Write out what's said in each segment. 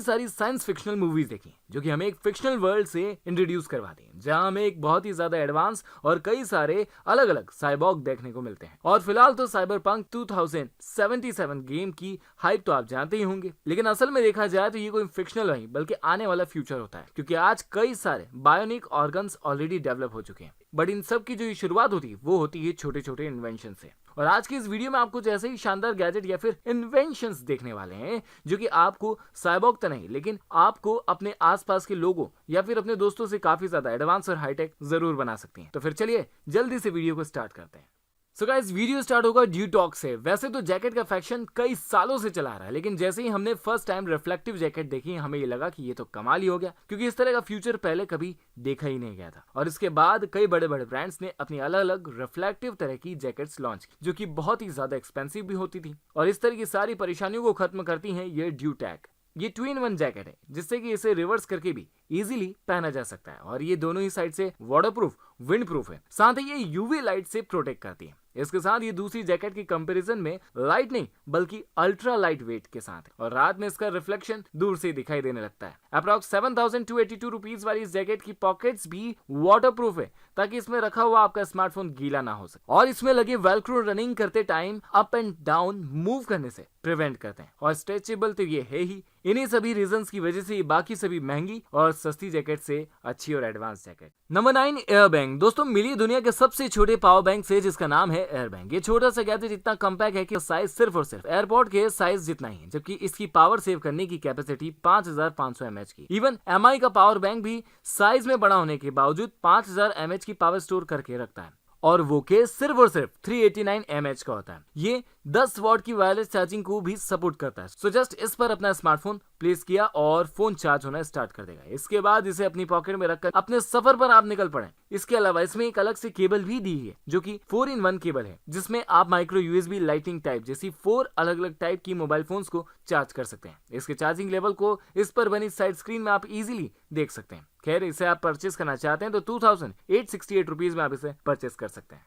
सारी science fictional movies देखी जो कि हमें एक फिक्शनल वर्ल्ड से इंट्रोड्यूस करवाती हैं, जहां हमें एक बहुत ही ज्यादा एडवांस और कई सारे अलग अलग साइबॉर्ग देखने को मिलते हैं। और फिलहाल तो साइबरपंक 2077 गेम की हाइप तो आप जानते ही होंगे, लेकिन असल में देखा जाए तो ये कोई फिक्शनल नहीं बल्कि आने वाला फ्यूचर होता है, क्योंकि आज कई सारे बायोनिक ऑर्गन्स ऑलरेडी डेवलप हो चुके हैं। बट इन सब की जो शुरुआत होती है वो होती है छोटे छोटे इन्वेंशन से। और आज की इस वीडियो में आपको जैसे ही शानदार गैजेट या फिर इन्वेंशंस देखने वाले हैं जो कि आपको साइबॉर्ग तो नहीं लेकिन आपको अपने आसपास के लोगों या फिर अपने दोस्तों से काफी ज्यादा एडवांस और हाईटेक जरूर बना सकती हैं। तो फिर चलिए जल्दी से वीडियो को स्टार्ट करते हैं। सो गाइस, वीडियो स्टार्ट होगा ड्यू टॉक से। वैसे तो जैकेट का फैक्शन कई सालों से चला रहा है, लेकिन जैसे ही हमने फर्स्ट टाइम रिफ्लेक्टिव जैकेट देखी हमें ये लगा कि ये तो कमाल ही हो गया, क्योंकि इस तरह का फ्यूचर पहले कभी देखा ही नहीं गया था। और इसके बाद कई बड़े बड़े ब्रांड्स ने अपनी अलग अलग रिफ्लेक्टिव तरह की जैकेट्स लॉन्च की, जो कि बहुत ही ज्यादा एक्सपेंसिव भी होती थी। और इस तरह की सारी परेशानियों को खत्म करती है ये ड्यू टैग। ये 2-in-1 जैकेट है, जिससे कि इसे रिवर्स करके भी इजीली पहना जा सकता है। और ये दोनों ही साइड से वाटरप्रूफ, विंड प्रूफ है, साथ ही ये यूवी लाइट से प्रोटेक्ट करती है। इसके साथ ये दूसरी जैकेट की कंपैरिजन में लाइट नहीं बल्कि अल्ट्रा लाइट वेट के साथ है, और रात में इसका रिफ्लेक्शन दूर से दिखाई देने लगता है। अप्रॉक्स 7282 रुपीज वाली इस जैकेट की पॉकेट्स भी वाटरप्रूफ है, ताकि इसमें रखा हुआ आपका स्मार्टफोन गीला ना हो सके। और इसमें लगे वेलक्रो रनिंग करते time up and down move करने से प्रिवेंट करते हैं, और स्ट्रेचेबल तो ये है ही। इन्हीं सभी रीजंस की वजह से ये बाकी सभी महंगी और सस्ती जैकेट से अच्छी और advance jacket. Number 9, air bank. दोस्तों, मिली दुनिया के सबसे छोटे पावर बैंक से, जिसका नाम है एयर बैंक। ये छोटा सा गैजेट इतना कम्पैक्ट है कि साइज सिर्फ और सिर्फ एयरपोर्ट के साइज जितना ही है, जबकि इसकी पावर सेव करने की कैपेसिटी 5500 mAh की। इवन एमआई का पावर बैंक भी साइज में बड़ा होने के बावजूद 5000 mAh की पावर स्टोर करके रखता है, और वो के सिर्फ और सिर्फ 389 mAh का होता है। ये 10 वॉट की वायरलेस चार्जिंग को भी सपोर्ट करता है। सो जस्ट इस पर अपना स्मार्टफोन प्लेस किया और फोन चार्ज होना स्टार्ट कर देगा। इसके बाद इसे अपनी पॉकेट में रखकर अपने सफर पर आप निकल पड़े। इसके अलावा इसमें एक अलग से केबल भी दी है, जो कि 4-in-1 केबल है, जिसमें आप माइक्रो यूएसबी, लाइटिंग टाइप जैसी 4 अलग अलग टाइप की मोबाइल फोन्स को चार्ज कर सकते हैं। इसके चार्जिंग लेवल को इस पर बनी साइड स्क्रीन में आप इजीली देख सकते हैं। खैर, इसे आप परचेस करना चाहते हैं तो 2868 रुपीज में आप इसे परचेस कर सकते हैं।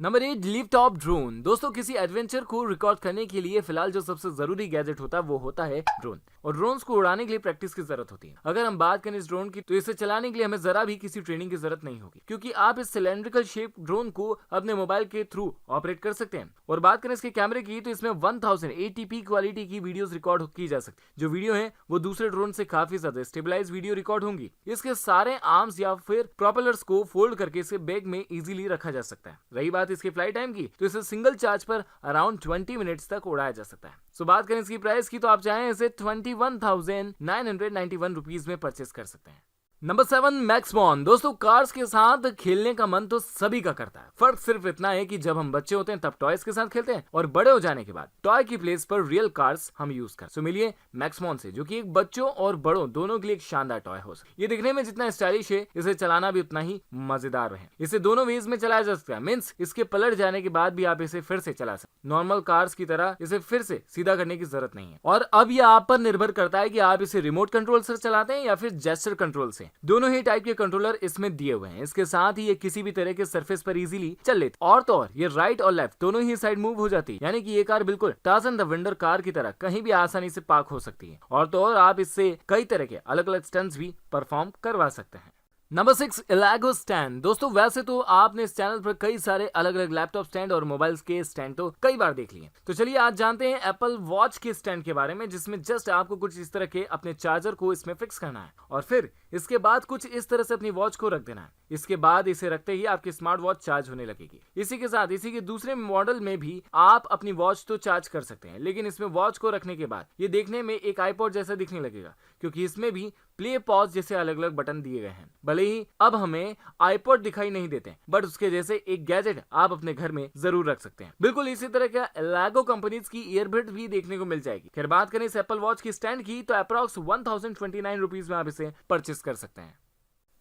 Number 8, lift top drone. दोस्तों, किसी एडवेंचर को रिकॉर्ड करने के लिए फिलहाल जो सबसे जरूरी गैजेट होता है वो होता है ड्रोन। और ड्रोन्स को उड़ाने के लिए प्रैक्टिस की जरूरत होती है। अगर हम बात करें इस ड्रोन की, तो इसे चलाने के लिए हमें जरा भी किसी ट्रेनिंग की जरूरत नहीं होगी, क्योंकि आप इस सिलेंड्रिकल शेप ड्रोन को अपने मोबाइल के थ्रू ऑपरेट कर सकते हैं। और बात करें इसके कैमरे की, तो इसमें 1080p क्वालिटी की वीडियोस रिकॉर्ड की जा सकती है। जो वीडियो है वो दूसरे ड्रोन से काफी ज्यादा स्टेबलाइज वीडियो रिकॉर्ड होंगी। इसके सारे आर्म्स या फिर प्रोपेलर्स को फोल्ड करके इसे बैग में इजीली रखा जा सकता है। रही बात इसके फ्लाइट टाइम की, तो इसे सिंगल चार्ज पर अराउंड 20 मिनट्स तक उड़ाया जा सकता है। सो बात करें इसकी प्राइस की, तो आप चाहें इसे 21,991 रुपीज में परचेस कर सकते हैं। नंबर 7, मैक्सबॉन। दोस्तों, कार्स के साथ खेलने का मन तो सभी का करता है। फर्क सिर्फ इतना है कि जब हम बच्चे होते हैं तब टॉयज के साथ खेलते हैं, और बड़े हो जाने के बाद टॉय की प्लेस पर रियल कार्स हम यूज कर। सो मिलिए मैक्सबॉन से, जो कि एक बच्चों और बड़ों दोनों के लिए एक शानदार टॉय हो सकता है। ये दिखने में जितना स्टाइलिश है, इसे चलाना भी उतना ही मजेदार है। इसे दोनों वेज में चलाया जा सकता है, मीन्स इसके पलट जाने के बाद भी आप इसे फिर से चला सकते। नॉर्मल कार्स की तरह इसे फिर से सीधा करने की जरूरत नहीं है। और अब यह आप पर निर्भर करता है कि आप इसे रिमोट कंट्रोल से चलाते हैं या फिर जेस्चर कंट्रोल से। दोनों ही टाइप के कंट्रोलर इसमें दिए हुए हैं। इसके साथ ही ये किसी भी तरह के सरफेस पर इजीली चल लेते, और तो और ये राइट और लेफ्ट दोनों ही साइड मूव हो जाती है, यानी कि ये कार बिल्कुल टार्ज़न द विंडर कार की तरह कहीं भी आसानी से पार्क हो सकती है। और तो और आप इससे कई तरह के अलग अलग स्टंट्स भी परफॉर्म करवा सकते हैं। Number 6, Elago stand. दोस्तों, वैसे तो आपने इस चैनल पर कई सारे अलग अलग लैपटॉप स्टैंड और मोबाइल्स के स्टैंड तो कई बार देख लिए। तो चलिए आज जानते हैं एप्पल वॉच के स्टैंड के बारे में, जिसमें जस्ट आपको कुछ इस तरह के अपने चार्जर को इसमें फिक्स करना है, और फिर इसके बाद कुछ इस तरह से अपनी वॉच को रख देना है। इसके बाद इसे रखते ही आपकी स्मार्ट वॉच चार्ज होने लगेगी। इसी के साथ इसी के दूसरे मॉडल में भी आप अपनी वॉच तो चार्ज कर सकते हैं, लेकिन इसमें वॉच को रखने के बाद ये देखने में एक आईपॉड जैसा दिखने लगेगा, क्योंकि इसमें भी प्ले, पॉज जैसे अलग अलग बटन दिए गए हैं। भले ही अब हमें आईपॉड दिखाई नहीं देते, बट उसके जैसे एक गैजेट आप अपने घर में जरूर रख सकते हैं। बिल्कुल इसी तरह का एलागो कंपनीज की ईयरबड भी देखने को मिल जाएगी। फिर बात करें इस एप्पल वॉच की स्टैंड की, तो अप्रॉक्स 1029 रुपीज में आप इसे परचेस कर सकते हैं।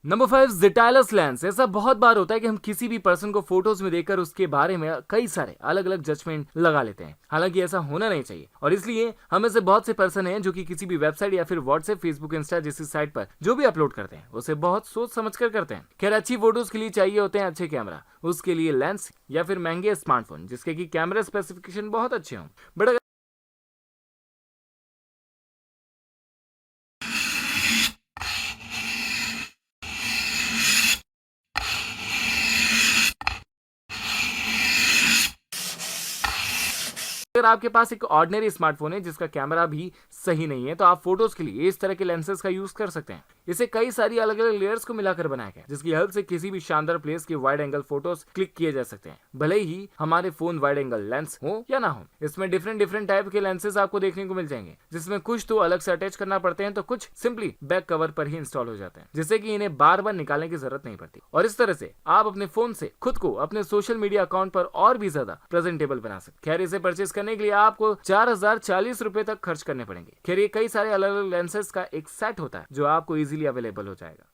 नंबर 5, ज़िटाइलस लेंस। ऐसा बहुत बार होता है कि हम किसी भी पर्सन को फोटोज में देखकर उसके बारे में कई सारे अलग अलग जजमेंट लगा लेते हैं। हालांकि ऐसा होना नहीं चाहिए, और इसलिए हम में से बहुत से पर्सन हैं जो कि किसी भी वेबसाइट या फिर व्हाट्सएप, फेसबुक, इंस्टा जैसी साइट पर जो भी अपलोड करते हैं उसे बहुत सोच समझ कर करते हैं। खैर, अच्छी फोटोज के लिए चाहिए होते हैं अच्छे कैमरा, उसके लिए लेंस या फिर महंगे स्मार्टफोन जिसके की कैमरा स्पेसिफिकेशन बहुत अच्छे हों। बट अगर आपके पास एक ऑर्डिनरी स्मार्टफोन है जिसका कैमरा भी सही नहीं है तो आप फोटोज के लिए इस तरह के लेंसेज का यूज कर सकते हैं। इसे कई सारी अलग अलग लेयर्स को मिलाकर बनाया गया जिसकी हेल्प से किसी भी शानदार प्लेस के वाइड एंगल फोटोज क्लिक किए जा सकते हैं, भले ही हमारे फोन वाइड एंगल लेंस हो या ना हो। इसमें डिफरेंट टाइप के लेंसेज आपको देखने को मिल जाएंगे, जिसमें कुछ तो अलग से अटैच करना पड़ते हैं तो कुछ सिंपली बैक कवर पर ही इंस्टॉल हो जाते हैं, जिससे कि इन्हें बार बार निकालने की जरूरत नहीं पड़ती। और इस तरह से आप अपने फोन से खुद को अपने सोशल मीडिया अकाउंट पर और भी ज्यादा प्रेजेंटेबल बना सकते। खैर, इसे परचेज करने के लिए आपको 4040 रुपए तक खर्च करने पड़ेंगे। खैर, ये कई सारे अलग अलग लेंसेज का एक सेट होता है जो आपको इजीली अवेलेबल हो जाएगा।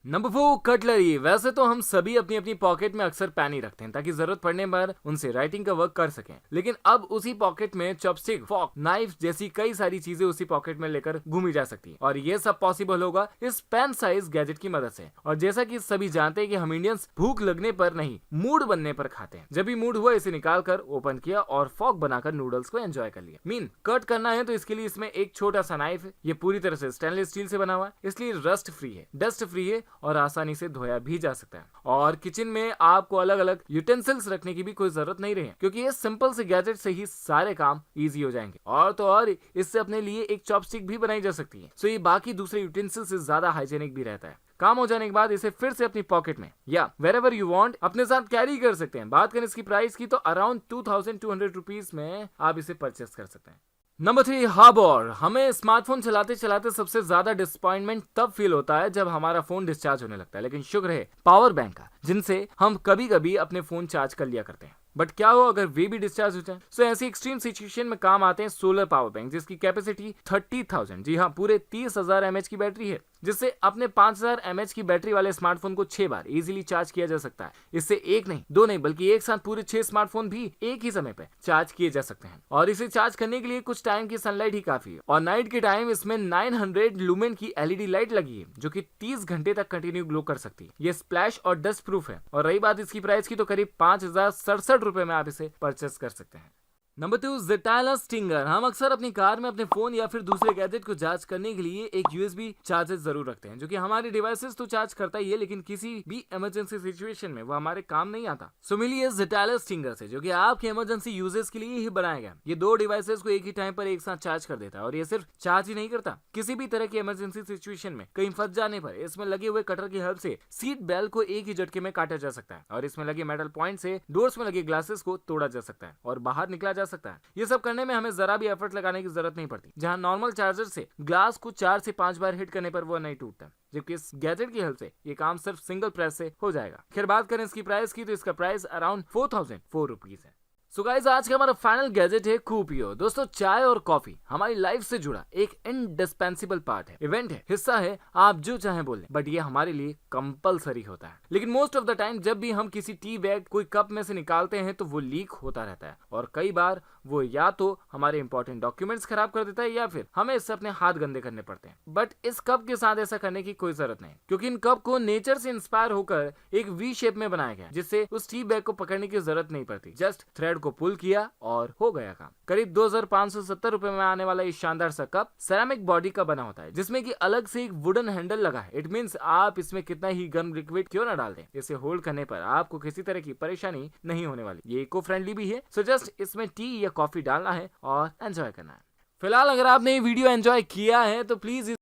Number 4, cutlery. वैसे तो हम सभी अपनी अपनी पॉकेट में अक्सर पेन ही रखते हैं ताकि जरूरत पड़ने पर उनसे राइटिंग का वर्क कर सकें, लेकिन अब उसी पॉकेट में चॉपस्टिक, फॉर्क, नाइफ जैसी कई सारी चीजें उसी पॉकेट में लेकर घूमी जा सकती हैं। और ये सब पॉसिबल होगा इस पेन साइज गैजेट की मदद से। और जैसा कि सभी जानते हैं कि हम इंडियंस भूख लगने पर नहीं, मूड बनने पर खाते हैं। जब भी मूड हुआ इसे निकाल कर ओपन किया और फॉर्क बनाकर नूडल्स को एंजॉय कर लिया। कट करना है तो इसके लिए इसमें एक छोटा सा नाइफ है। ये पूरी तरह से स्टेनलेस स्टील से बना हुआ है, इसलिए रस्ट फ्री है, डस्ट फ्री है और आसानी से धोया भी जा सकता है। और किचन में आपको अलग अलग यूटेंसिल्स रखने की भी कोई जरूरत नहीं रही, क्योंकि ये सिंपल से गैजेट से ही सारे काम इजी हो जाएंगे। और तो और इससे अपने लिए एक चॉपस्टिक भी बनाई जा सकती है, सो ये बाकी दूसरे यूटेंसिल से ज्यादा हाइजेनिक भी रहता है। काम हो जाने के बाद इसे फिर से अपनी पॉकेट में या वेरेवर यू वांट अपने साथ कैरी कर सकते हैं। बात करें इसकी प्राइस की तो अराउंड 2200 रुपीज में आप इसे परचेस कर सकते हैं। Number 3, harbour. हमें स्मार्टफोन चलाते चलाते सबसे ज्यादा डिसअपॉइंटमेंट तब फील होता है जब हमारा फोन डिस्चार्ज होने लगता है, लेकिन शुक्र है पावर बैंक का, जिनसे हम कभी कभी अपने फोन चार्ज कर लिया करते हैं। बट क्या हो अगर वे भी डिस्चार्ज हो जाए? सो ऐसी एक्सट्रीम सिचुएशन में काम आते हैं सोलर पावर बैंक, जिसकी कैपेसिटी 30,000, जी हाँ, पूरे 30,000 mAh की बैटरी है, जिससे अपने 5000 mAh की बैटरी वाले स्मार्टफोन को 6 बार इजीली चार्ज किया जा सकता है। इससे एक नहीं, दो नहीं, बल्कि एक साथ पूरे 6 स्मार्टफोन भी एक ही समय पे चार्ज किए जा सकते हैं। और इसे चार्ज करने के लिए कुछ टाइम की सनलाइट ही काफी है। और नाइट के टाइम इसमें 900 लुमेन की LED लाइट लगी है, जो कि 30 घंटे तक कंटिन्यू ग्लो कर सकती है। ये स्प्लैश और डस्ट प्रूफ है। और रही बात इसकी प्राइस की तो करीब 5067 रुपए में आप इसे परचेस कर सकते हैं। Number 2, Zitala Stinger। हम अक्सर अपनी कार में अपने फोन या फिर दूसरे गैजेट को चार्ज करने के लिए एक USB चार्जर जरूर रखते हैं, जो कि हमारे डिवाइसेस तो चार्ज करता ही है, लेकिन किसी भी इमरजेंसी सिचुएशन में वो हमारे काम नहीं आता। सो मिलिए Zitala Stinger से, जो कि आपके इमरजेंसी यूजेस के लिए ही बनाया गया। ये दो डिवाइसेस को एक ही टाइम पर एक साथ चार्ज कर देता है। और ये सिर्फ चार्ज ही नहीं करता, किसी भी तरह की इमरजेंसी सिचुएशन में कहीं फंस जाने पर इसमें लगे हुए कटर की हेल्प से सीट बेल्ट को एक ही झटके में काटा जा सकता है। और इसमें लगे मेटल पॉइंट से डोर्स में लगे ग्लासेस को तोड़ा जा सकता है और बाहर निकला जा सकता है। ये सब करने में हमें जरा भी एफर्ट लगाने की जरूरत नहीं पड़ती। जहां नॉर्मल चार्जर से ग्लास को 4 से 5 बार हिट करने पर वो नहीं टूटता, जबकि इस गैजेट की हेल्प से ये काम सिर्फ सिंगल प्रेस से हो जाएगा। खैर, बात करें इसकी प्राइस की तो इसका प्राइस अराउंड 4004 रुपीज है। सो गाइस, आज का हमारा फाइनल गैजेट है कूपियो। दोस्तों, चाय और कॉफी हमारी लाइफ से जुड़ा एक इंडिस्पेंसिबल पार्ट है, इवेंट है, हिस्सा है, आप जो चाहे बोल लें, बट ये हमारे लिए कंपलसरी होता है। लेकिन मोस्ट ऑफ द टाइम जब भी हम किसी टी बैग कोई कप में से निकालते हैं तो वो लीक होता रहता है। और कई बार वो या तो हमारे इंपॉर्टेंट डॉक्यूमेंट्स खराब कर देता है या फिर हमें इससे अपने हाथ गंदे करने पड़ते हैं। बट इस कप के साथ ऐसा करने की कोई जरूरत नहीं, क्योंकि इन कप को नेचर से इंस्पायर होकर एक वी शेप में बनाया गया, जिससे उस टी बैग को पकड़ने की जरूरत नहीं पड़ती। जस्ट थ्रेड को पुल किया और हो गया काम। करीब 2570 रुपए में आने वाला ये शानदार सा कप सेरामिक बॉडी का बना होता है, जिसमें कि अलग से एक वुडन हैंडल लगा है। इट मींस आप इसमें कितना ही गर्म लिक्विड क्यों ना डाल दें, इसे होल्ड करने पर आपको किसी तरह की परेशानी नहीं होने वाली। ये इको फ्रेंडली भी है। सो जस्ट इसमें टी या कॉफी डालना है और एंजॉय करना है। फिलहाल अगर आपने ये वीडियो एंजॉय किया है तो प्लीज